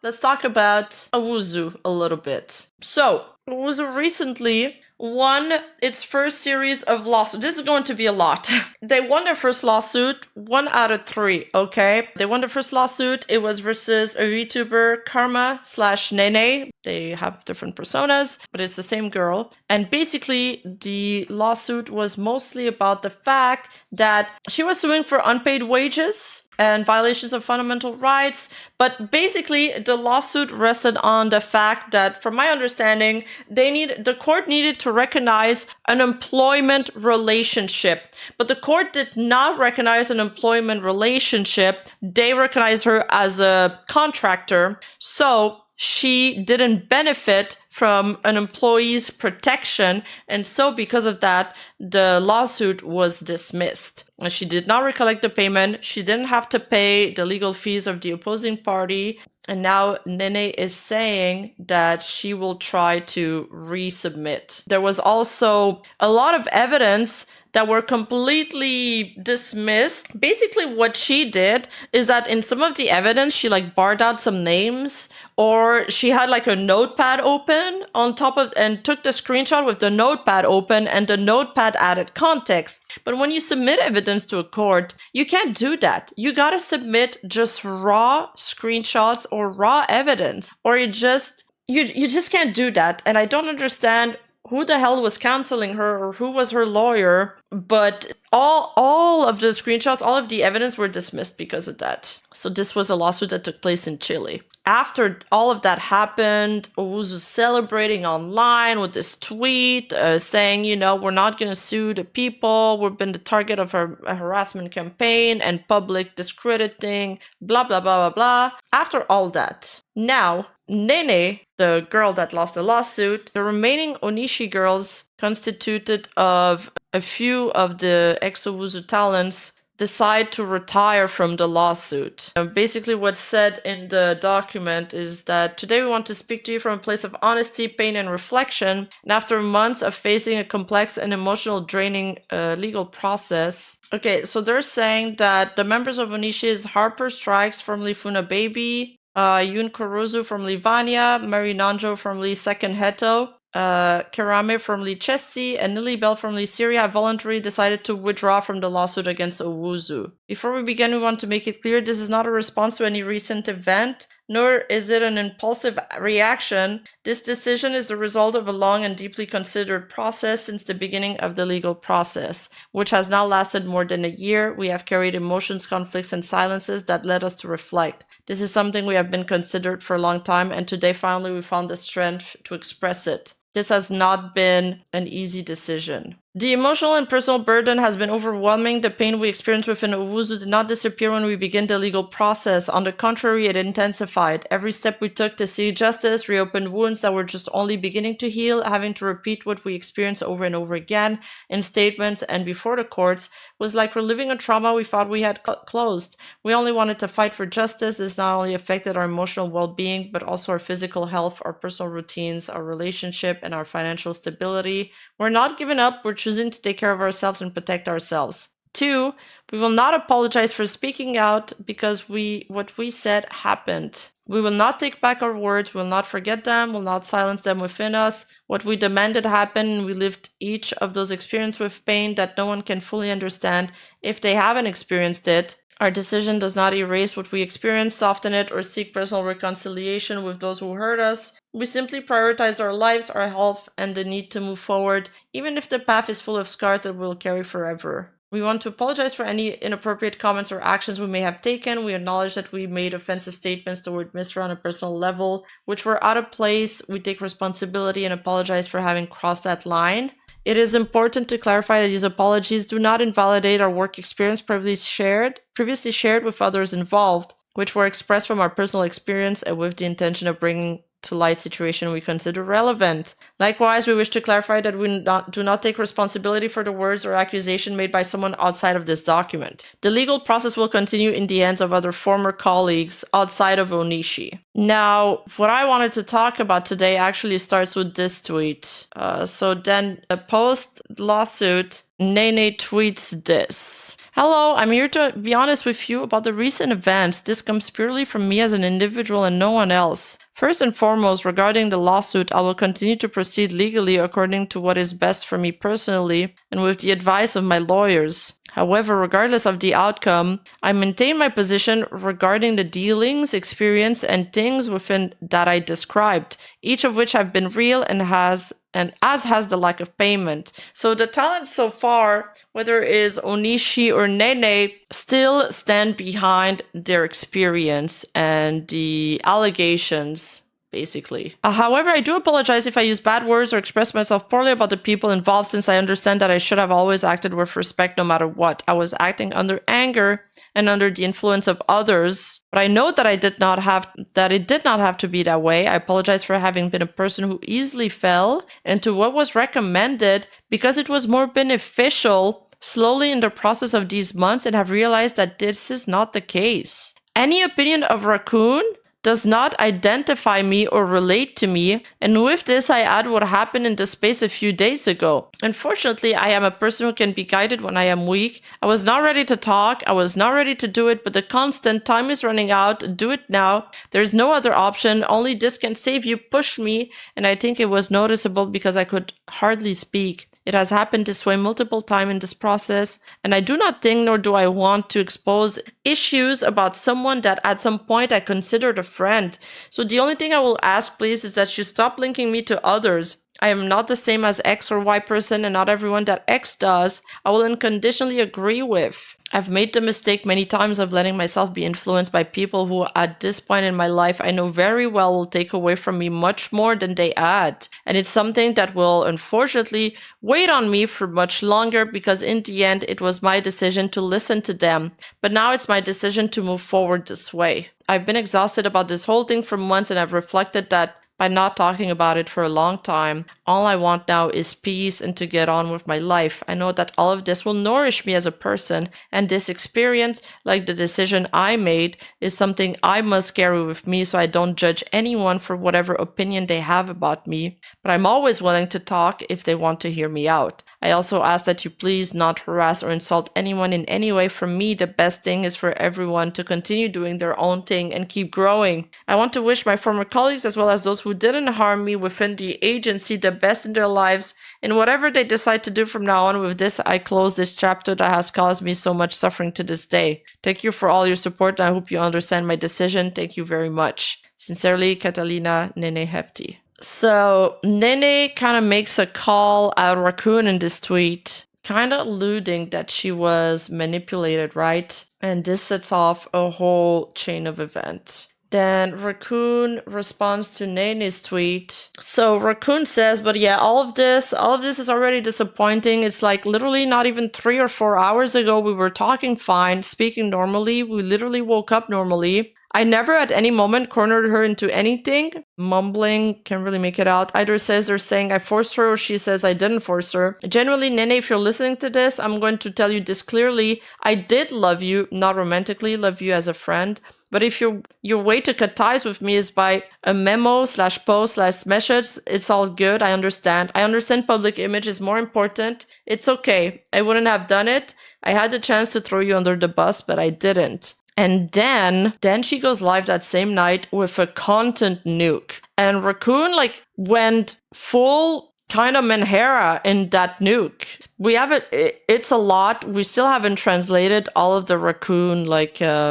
let's talk about Auzu a little bit. So, Auzu recently won its first series of lawsuits. This is going to be a lot. They won their first lawsuit, 1 out of 3, okay? They won the first lawsuit. It was versus a Vtuber, Karma/Nene. They have different personas, but it's the same girl. And basically, the lawsuit was mostly about the fact that she was suing for unpaid wages and violations of fundamental rights. But basically, the lawsuit rested on the fact that, from my understanding, the court needed to recognize an employment relationship. But the court did not recognize an employment relationship. They recognized her as a contractor. So she didn't benefit from an employee's protection, and so because of that, the lawsuit was dismissed. And she did not recollect the payment. She didn't have to pay the legal fees of the opposing party. And now Nene is saying that she will try to resubmit. There was also a lot of evidence that were completely dismissed. Basically, what she did is that in some of the evidence, she like barred out some names, or she had like a notepad open on top of and took the screenshot with the notepad open and the notepad added context. But when you submit evidence to a court, you can't do that. You gotta submit just raw screenshots or raw evidence, or you just can't do that. And I don't understand who the hell was counseling her or who was her lawyer, but all of the screenshots, all of the evidence were dismissed because of that. So this was a lawsuit that took place in Chile. After all of that happened, Auzu was celebrating online with this tweet saying, you know, we're not going to sue the people. We've been the target of a harassment campaign and public discrediting, blah, blah, blah, blah, blah. After all that, now Nene, the girl that lost the lawsuit, the remaining Onishi girls, constituted of a few of the ex-Auzu talents, decide to retire from the lawsuit. Basically, what's said in the document is that today we want to speak to you from a place of honesty, pain, and reflection. And after months of facing a complex and emotional draining legal process. Okay, so they're saying that the members of Onishi is Harper Strikes, formerly Funa Baby, Yun Kuruzu, formerly Vanya, Mary Nanjo, formerly Second Heto, Karame, formerly Chessie, and Lily Bell, formerly Syria, have voluntarily decided to withdraw from the lawsuit against Auzu. Before we begin, we want to make it clear this is not a response to any recent event, nor is it an impulsive reaction. This decision is the result of a long and deeply considered process since the beginning of the legal process, which has now lasted more than a year. We have carried emotions, conflicts, and silences that led us to reflect. This is something we have been considered for a long time, and today finally we found the strength to express it. This has not been an easy decision. The emotional and personal burden has been overwhelming. The pain we experienced within Auzu did not disappear when we began the legal process. On the contrary, it intensified. Every step we took to seek justice reopened wounds that were just only beginning to heal. Having to repeat what we experienced over and over again in statements and before the courts was like reliving a trauma we thought we had closed. We only wanted to fight for justice. This not only affected our emotional well-being, but also our physical health, our personal routines, our relationship, and our financial stability. We're not giving up. We're choosing to take care of ourselves and protect ourselves. 2, we will not apologize for speaking out because what we said happened. We will not take back our words, we will not forget them, will not silence them within us. What we demanded happened, and we lived each of those experiences with pain that no one can fully understand if they haven't experienced it. Our decision does not erase what we experienced, soften it, or seek personal reconciliation with those who hurt us. We simply prioritize our lives, our health, and the need to move forward, even if the path is full of scars that we'll carry forever. We want to apologize for any inappropriate comments or actions we may have taken. We acknowledge that we made offensive statements toward Misra on a personal level, which were out of place. We take responsibility and apologize for having crossed that line. It is important to clarify that these apologies do not invalidate our work experience previously shared with others involved, which were expressed from our personal experience and with the intention of bringing to light situation we consider relevant. Likewise, we wish to clarify that we do not take responsibility for the words or accusation made by someone outside of this document. The legal process will continue in the hands of other former colleagues outside of Onishi. Now, what I wanted to talk about today actually starts with this tweet. So then, post-lawsuit, Nene tweets this. Hello, I'm here to be honest with you about the recent events. This comes purely from me as an individual and no one else. First and foremost, regarding the lawsuit, I will continue to proceed legally according to what is best for me personally and with the advice of my lawyers. However, regardless of the outcome, I maintain my position regarding the dealings, experience, and things within that I described, each of which have been real and as has the lack of payment. So the talent so far, whether it is Onishi or Nene, still stand behind their experience and the allegations, basically. However, I do apologize if I use bad words or express myself poorly about the people involved, since I understand that I should have always acted with respect no matter what. I was acting under anger and under the influence of others, but I know that it did not have to be that way. I apologize for having been a person who easily fell into what was recommended because it was more beneficial slowly in the process of these months, and have realized that this is not the case. Any opinion of Raccoon does not identify me or relate to me, and with this I add what happened in the space a few days ago. Unfortunately, I am a person who can be guided when I am weak. I was not ready to talk, I was not ready to do it, but the constant time is running out, do it now, there's no other option, only this can save you, push me, and I think it was noticeable because I could hardly speak. It has happened this way multiple times in this process, and I do not think nor do I want to expose issues about someone that at some point I considered a friend. So the only thing I will ask, please, is that you stop linking me to others. I am not the same as X or Y person, and not everyone that X does I will unconditionally agree with. I've made the mistake many times of letting myself be influenced by people who at this point in my life I know very well will take away from me much more than they add. And it's something that will unfortunately wait on me for much longer, because in the end it was my decision to listen to them. But now it's my decision to move forward this way. I've been exhausted about this whole thing for months, and I've reflected that by not talking about it for a long time, all I want now is peace and to get on with my life. I know that all of this will nourish me as a person, and this experience, like the decision I made, is something I must carry with me, so I don't judge anyone for whatever opinion they have about me. But I'm always willing to talk if they want to hear me out. I also ask that you please not harass or insult anyone in any way. For me, the best thing is for everyone to continue doing their own thing and keep growing. I want to wish my former colleagues, as well as those who didn't harm me within the agency, the best in their lives in whatever they decide to do from now on. With this, I close this chapter that has caused me so much suffering to this day. Thank you for all your support, and I hope you understand my decision. Thank you very much. Sincerely, Catalina Nene Hefty. So Nene kind of makes a call at Raccoon in this tweet, kind of alluding that she was manipulated, right? And this sets off a whole chain of events. Then Raccoon responds to Nene's tweet. So Raccoon says, but yeah, all of this is already disappointing. It's like literally not even 3 or 4 hours ago we were talking fine, speaking normally. We literally woke up normally. I never at any moment cornered her into anything. Mumbling, can't really make it out. Either says they're saying I forced her, or she says I didn't force her. Genuinely, Nene, if you're listening to this, I'm going to tell you this clearly. I did love you, not romantically, love you as a friend. But if your way to cut ties with me is by a memo / post / message, it's all good. I understand. I understand public image is more important. It's okay. I wouldn't have done it. I had the chance to throw you under the bus, but I didn't. And then she goes live that same night with a content nuke. And Raccoon went full kind of Menhera in that nuke. We have it's a lot. We still haven't translated all of the Raccoon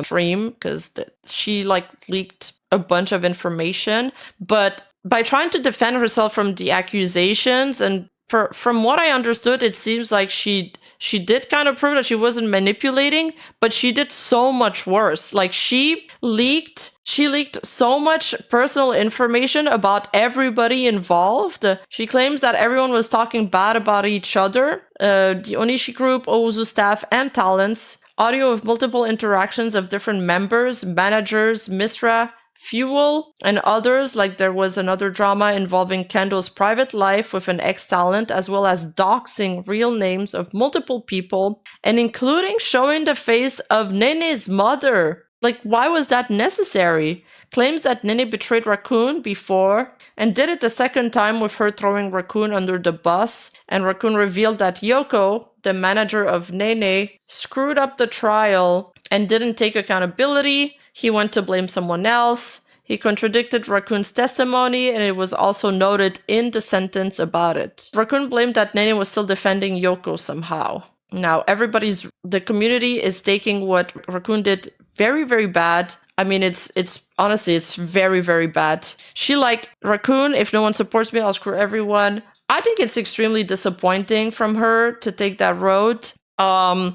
stream, because she leaked a bunch of information. But by trying to defend herself from the accusations, and from what I understood, it seems like she did kind of prove that she wasn't manipulating, but she did so much worse. She leaked so much personal information about everybody involved. She claims that everyone was talking bad about each other, the Onishi group, Auzu staff, and talents. Audio of multiple interactions of different members, managers, Misra, Fuel, and others. There was another drama involving Kendo's private life with an ex-talent, as well as doxing real names of multiple people, and including showing the face of Nene's mother. Like, why was that necessary? Claims that Nene betrayed Raccoon before and did it the second time with her throwing Raccoon under the bus. And Raccoon revealed that Yoko, the manager of Nene, screwed up the trial and didn't take accountability. He went to blame someone else. He contradicted Raccoon's testimony, and it was also noted in the sentence about it. Raccoon blamed that Nene was still defending Yoko somehow. Now, the community is taking what Raccoon did very, very bad. I mean, it's honestly, it's very, very bad. She like, Raccoon, if no one supports me, I'll screw everyone. I think it's extremely disappointing from her to take that road. When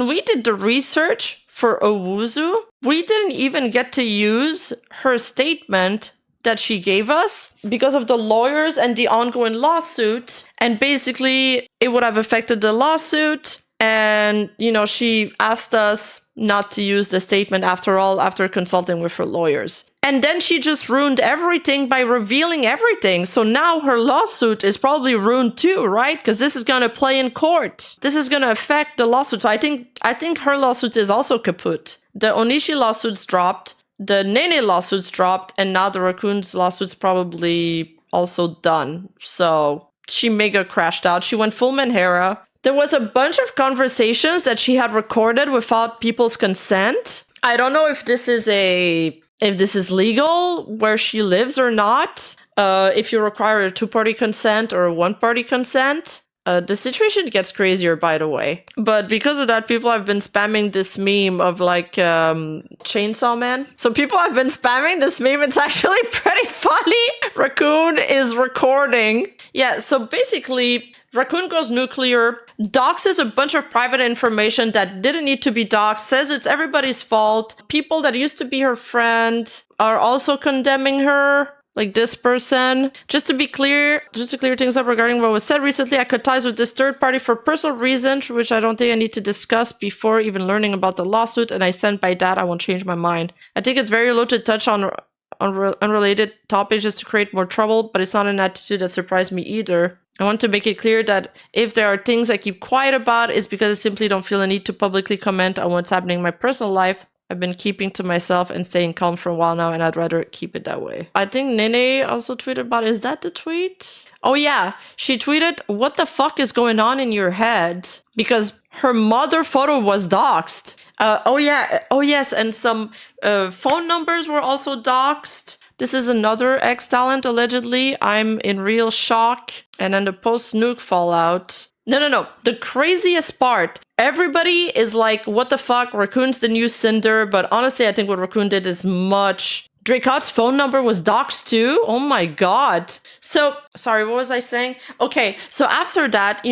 we did the research for Auzu, we didn't even get to use her statement that she gave us because of the lawyers and the ongoing lawsuit. And basically, it would have affected the lawsuit. And, she asked us not to use the statement after all, after consulting with her lawyers. And then she just ruined everything by revealing everything. So now her lawsuit is probably ruined too, right? Because this is going to play in court. This is going to affect the lawsuit. So I think her lawsuit is also kaput. The Onishi lawsuits dropped. The Nene lawsuits dropped. And now the Raccoon's lawsuit's probably also done. So she mega crashed out. She went full Menhera. There was a bunch of conversations that she had recorded without people's consent. I don't know if this is legal where she lives or not. If you require a 2-party consent or a 1-party consent. The situation gets crazier, by the way. But because of that, people have been spamming this meme of Chainsaw Man. So people have been spamming this meme. It's actually pretty funny. Raccoon is recording. Yeah, so basically, Raccoon goes nuclear, doxes a bunch of private information that didn't need to be doxed, says it's everybody's fault. People that used to be her friend are also condemning her. Like this person. Just to clear things up regarding what was said recently, I cut ties with this third party for personal reasons, which I don't think I need to discuss before even learning about the lawsuit, and I stand by that. I won't change my mind. I think it's very low to touch on unrelated topics just to create more trouble, but it's not an attitude that surprised me either. I want to make it clear that if there are things I keep quiet about, it's because I simply don't feel a need to publicly comment on what's happening in my personal life. I've been keeping to myself and staying calm for a while now, and I'd rather keep it that way. I think Nene also tweeted about, is that the tweet? Oh yeah, she tweeted, what the fuck is going on in your head? Because her mother photo was doxed. Oh yes, and some phone numbers were also doxed. This is another ex-talent, allegedly. I'm in real shock. And then the post-nuke fallout. No. The craziest part, everybody is like, what the fuck? Raccoon's the new Sinder. But honestly, I think what Raccoon did is much. Dracott's phone number was doxed too? Oh my god. So, sorry, what was I saying? Okay, so after that,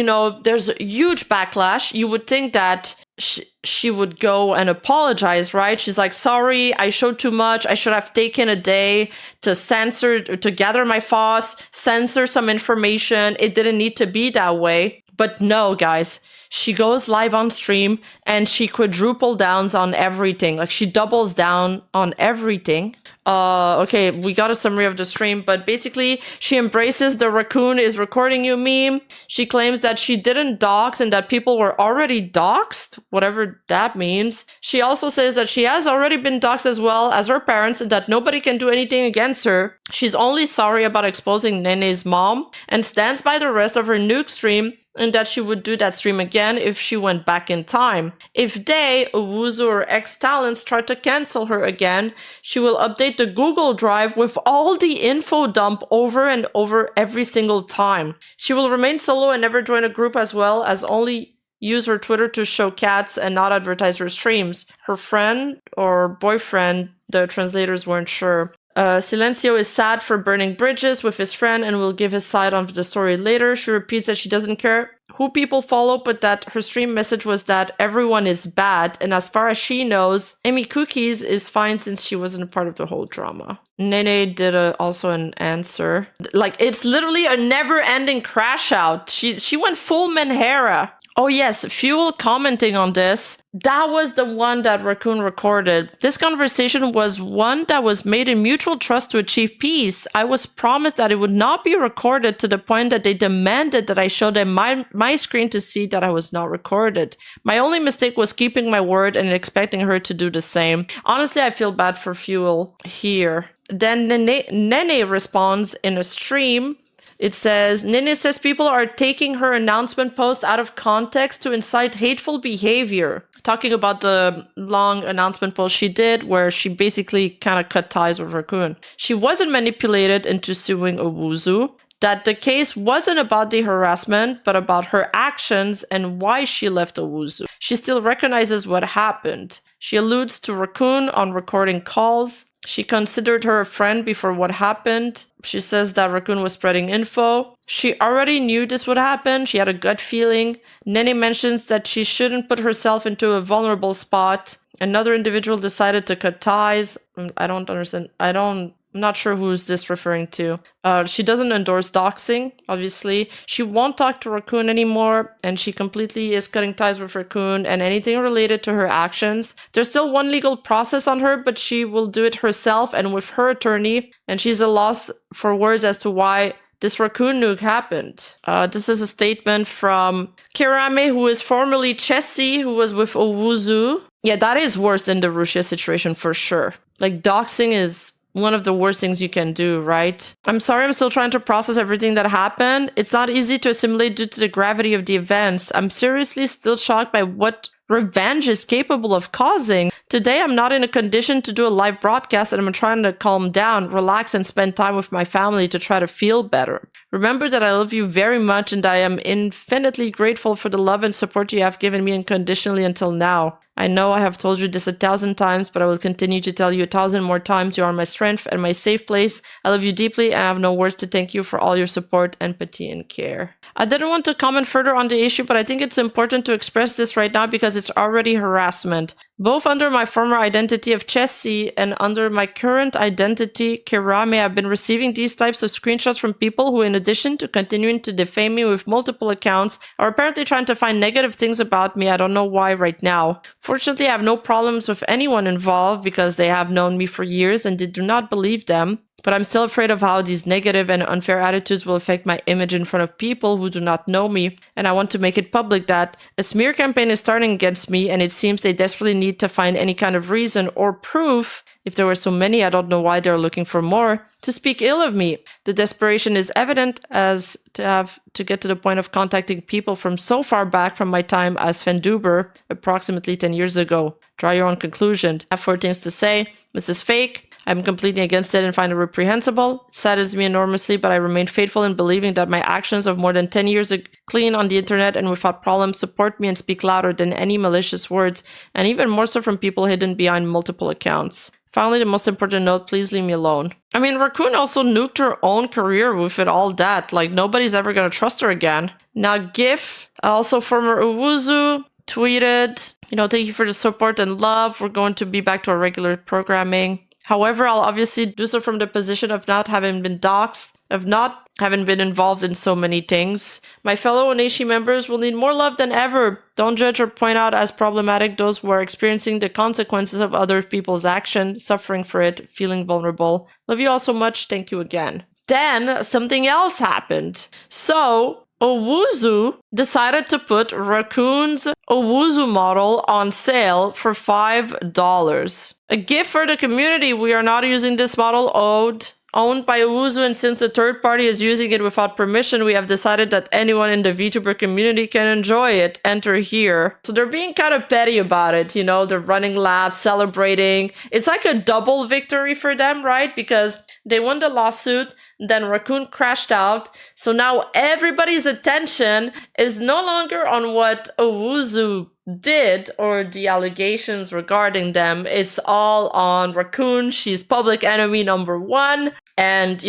there's a huge backlash. You would think that she would go and apologize, right? She's like, sorry, I showed too much. I should have taken a day to gather my thoughts, censor some information. It didn't need to be that way. But no, guys, she goes live on stream and she quadruple downs on everything. Like, she doubles down on everything. Okay, we got a summary of the stream, but basically she embraces the Raccoon is recording you meme. She claims that she didn't dox and that people were already doxed, whatever that means. She also says that she has already been doxed as well as her parents and that nobody can do anything against her. She's only sorry about exposing Nene's mom and stands by the rest of her nuke stream and that she would do that stream again if she went back in time. If they, Auzu or ex-talents, try to cancel her again, she will update the Google Drive with all the info dump over and over every single time. She will remain solo and never join a group, as well as only use her Twitter to show cats and not advertise her streams. Her friend or boyfriend, the translators weren't sure. Silencio is sad for burning bridges with his friend and will give his side on the story later. She repeats that she doesn't care who people follow, but that her stream message was that everyone is bad, and as far as she knows, Amy Cookies is fine since she wasn't a part of the whole drama. Nene did also an answer. Like, it's literally a never-ending crash out. She went full Menhera. Oh yes, Fuel commenting on this. That was the one that Raccoon recorded. This conversation was one that was made in mutual trust to achieve peace. I was promised that it would not be recorded to the point that they demanded that I show them my screen to see that I was not recorded. My only mistake was keeping my word and expecting her to do the same. Honestly, I feel bad for Fuel here. Then Nene responds in a stream. It says, Nene says people are taking her announcement post out of context to incite hateful behavior. Talking about the long announcement post she did where she basically kind of cut ties with Raccoon. She wasn't manipulated into suing Auzu. That the case wasn't about the harassment, but about her actions and why she left Auzu. She still recognizes what happened. She alludes to Raccoon on recording calls. She considered her a friend before what happened. She says that Raccoon was spreading info. She already knew this would happen. She had a gut feeling. Nene mentions that she shouldn't put herself into a vulnerable spot. Another individual decided to cut ties. I don't understand. I'm not sure who is this referring to. She doesn't endorse doxing, obviously. She won't talk to Raccoon anymore, and she completely is cutting ties with Raccoon and anything related to her actions. There's still one legal process on her, but she will do it herself and with her attorney, and she's at a loss for words as to why this Raccoon nuke happened. This is a statement from Kirame, who is formerly Chessie, who was with Auzu. Yeah, that is worse than the Rusia situation for sure. Like, doxing is one of the worst things you can do, right? I'm sorry, I'm still trying to process everything that happened. It's not easy to assimilate due to the gravity of the events. I'm seriously still shocked by what revenge is capable of causing. Today, I'm not in a condition to do a live broadcast and I'm trying to calm down, relax, and spend time with my family to try to feel better. Remember that I love you very much and I am infinitely grateful for the love and support you have given me unconditionally until now. I know I have told you this 1,000 times, but I will continue to tell you 1,000 more times. You are my strength and my safe place. I love you deeply and I have no words to thank you for all your support, empathy, and care. I didn't want to comment further on the issue, but I think it's important to express this right now because it's already harassment. Both under my former identity of Chessie and under my current identity, Kirame, I've been receiving these types of screenshots from people who, in addition to continuing to defame me with multiple accounts, are apparently trying to find negative things about me. I don't know why right now. Fortunately, I have no problems with anyone involved because they have known me for years and they do not believe them. But I'm still afraid of how these negative and unfair attitudes will affect my image in front of people who do not know me. And I want to make it public that a smear campaign is starting against me and it seems they desperately need to find any kind of reason or proof. If there were so many, I don't know why they're looking for more, to speak ill of me. The desperation is evident as to have to get to the point of contacting people from so far back from my time as Vtuber, approximately 10 years ago. Draw your own conclusion. I have 4 things to say. This is fake. I'm completely against it and find it reprehensible. It saddens me enormously, but I remain faithful in believing that my actions of more than 10 years clean on the internet and without problem support me and speak louder than any malicious words, and even more so from people hidden behind multiple accounts. Finally, the most important note, please leave me alone. I mean, Raccoon also nuked her own career with it all that. Like, nobody's ever gonna trust her again. Now, GIF, also former Auzu, tweeted, thank you for the support and love. We're going to be back to our regular programming. However, I'll obviously do so from the position of not having been doxxed, of not having been involved in so many things. My fellow Oneshi members will need more love than ever. Don't judge or point out as problematic those who are experiencing the consequences of other people's action, suffering for it, feeling vulnerable. Love you all so much. Thank you again. Then something else happened. So Auzu decided to put Raccoon's Auzu model on sale for $5. A gift for the community. We are not using this model owned by Auzu, and since a third party is using it without permission, we have decided that anyone in the Vtuber community can enjoy it. Enter here. So they're being kind of petty about it, they're running laps, celebrating. It's like a double victory for them, right? Because they won the lawsuit, then Raccoon crashed out. So now everybody's attention is no longer on what Auzu did or the allegations regarding them. It's all on Raccoon. She's public enemy number 1. And,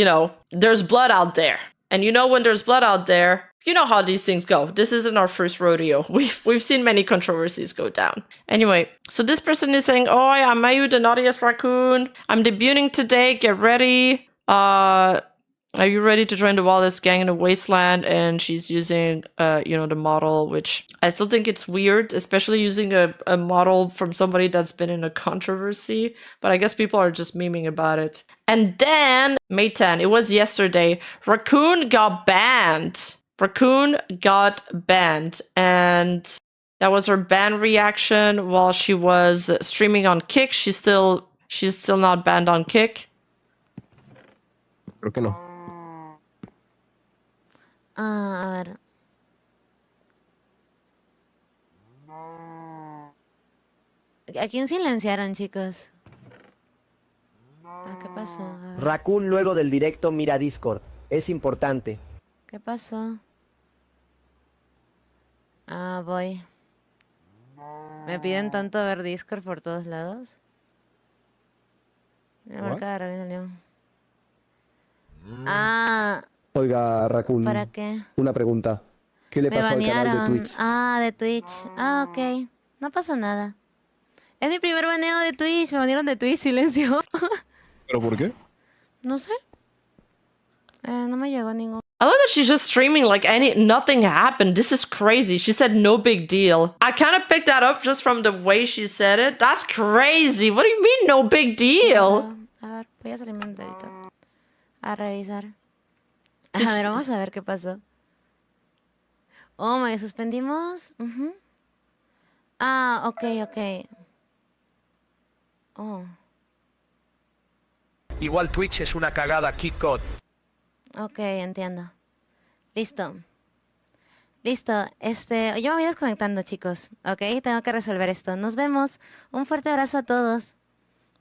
there's blood out there. And when there's blood out there, you know how these things go. This isn't our first rodeo. We've seen many controversies go down. Anyway, so this person is saying, oh, I'm Mayu, the naughtiest raccoon. I'm debuting today. Get ready. Are you ready to join the wildest gang in the wasteland? And she's using, the model, which I still think it's weird, especially using a model from somebody that's been in a controversy. But I guess people are just memeing about it. And then, May 10, it was yesterday, Raccoon got banned. Raccoon got banned. And that was her ban reaction while she was streaming on Kick. She's still not banned on Kick. ¿Por qué no? A ver. ¿A quién silenciaron, chicos? ¿Qué pasó? A ver. Raccoon luego del directo mira Discord. Es importante. ¿Qué pasó? Voy. ¿Me piden tanto ver Discord por todos lados? Voy a marcar, Oiga, Raccoon. ¿Para qué? Una pregunta. ¿Qué le Me pasó al canal de banearon. Twitch? De Twitch. Ok. No pasa nada. Es mi primer baneo de Twitch. Me banearon de Twitch, silencio. ¿Pero por qué? No sé. No me llegó ningún. I love that she's just streaming like nothing happened. This is crazy. She said no big deal. I kind of picked that up just from the way she said it. That's crazy. What do you mean no big deal? A ver, voy a salirme un dedito. A revisar. A ver, vamos a ver qué pasó. Oh, me suspendimos. Ok. Oh. Igual Twitch es una cagada, kick code. Ok, entiendo. Listo. Yo me voy desconectando, chicos. Ok, tengo que resolver esto. Nos vemos. Un fuerte abrazo a todos.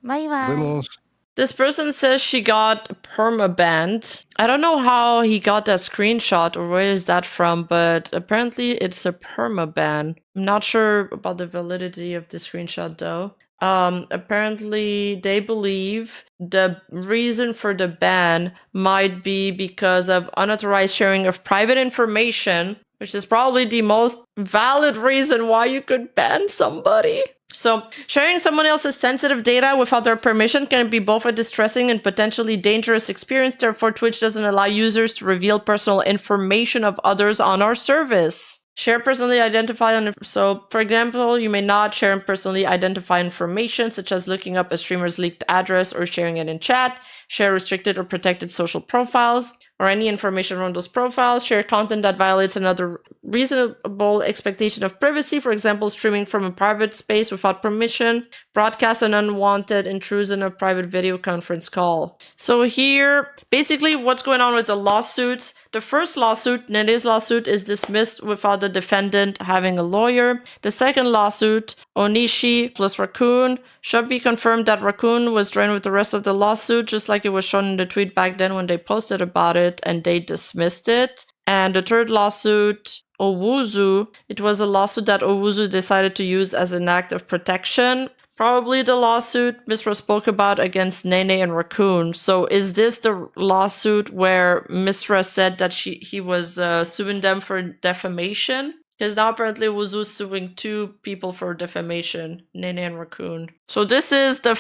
Bye, bye. Nos vemos. This person says she got permabanned. I don't know how he got that screenshot or where is that from, but apparently it's a permaban. I'm not sure about the validity of the screenshot though. Apparently they believe the reason for the ban might be because of unauthorized sharing of private information, which is probably the most valid reason why you could ban somebody. So, sharing someone else's sensitive data without their permission can be both a distressing and potentially dangerous experience. Therefore, Twitch doesn't allow users to reveal personal information of others on our service. Share personally identified. So, for example, you may not share personally identified information, such as looking up a streamer's leaked address or sharing it in chat. Share restricted or protected social profiles, or any information around those profiles. Share content that violates another reasonable expectation of privacy, for example, streaming from a private space without permission. Broadcast an unwanted intrusion of private video conference call. So here, basically what's going on with the lawsuits. The first lawsuit, Nene's lawsuit, is dismissed without the defendant having a lawyer. The second lawsuit, Onishi plus Raccoon, should be confirmed that Raccoon was joined with the rest of the lawsuit, just like it was shown in the tweet back then when they posted about it, and they dismissed it. And the third lawsuit, Auzu, it was a lawsuit that Auzu decided to use as an act of protection. Probably the lawsuit Misra spoke about against Nene and Raccoon. So is this the lawsuit where Misra said that he was suing them for defamation? Because now apparently Auzu is suing two people for defamation, Nene and Raccoon. So this is the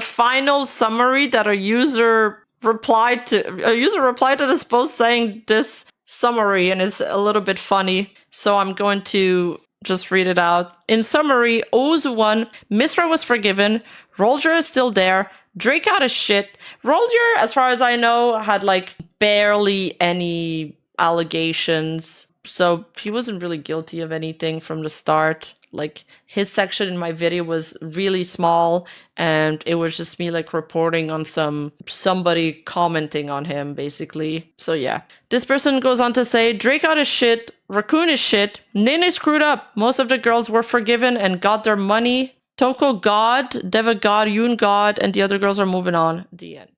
final summary that a user replied to this post saying this summary, and it's a little bit funny. So I'm going to just read it out. In summary, Auzu won, Misra was forgiven, Roger is still there, Drake got his shit. Roger, as far as I know, had like barely any allegations. So he wasn't really guilty of anything from the start. Like his section in my video was really small, and it was just me like reporting on somebody commenting on him basically. So yeah, this person goes on to say Drake got his shit, Raccoon is shit, Nene screwed up, most of the girls were forgiven and got their money, Toko God, Deva God, Yoon God, and the other girls are moving on. The end.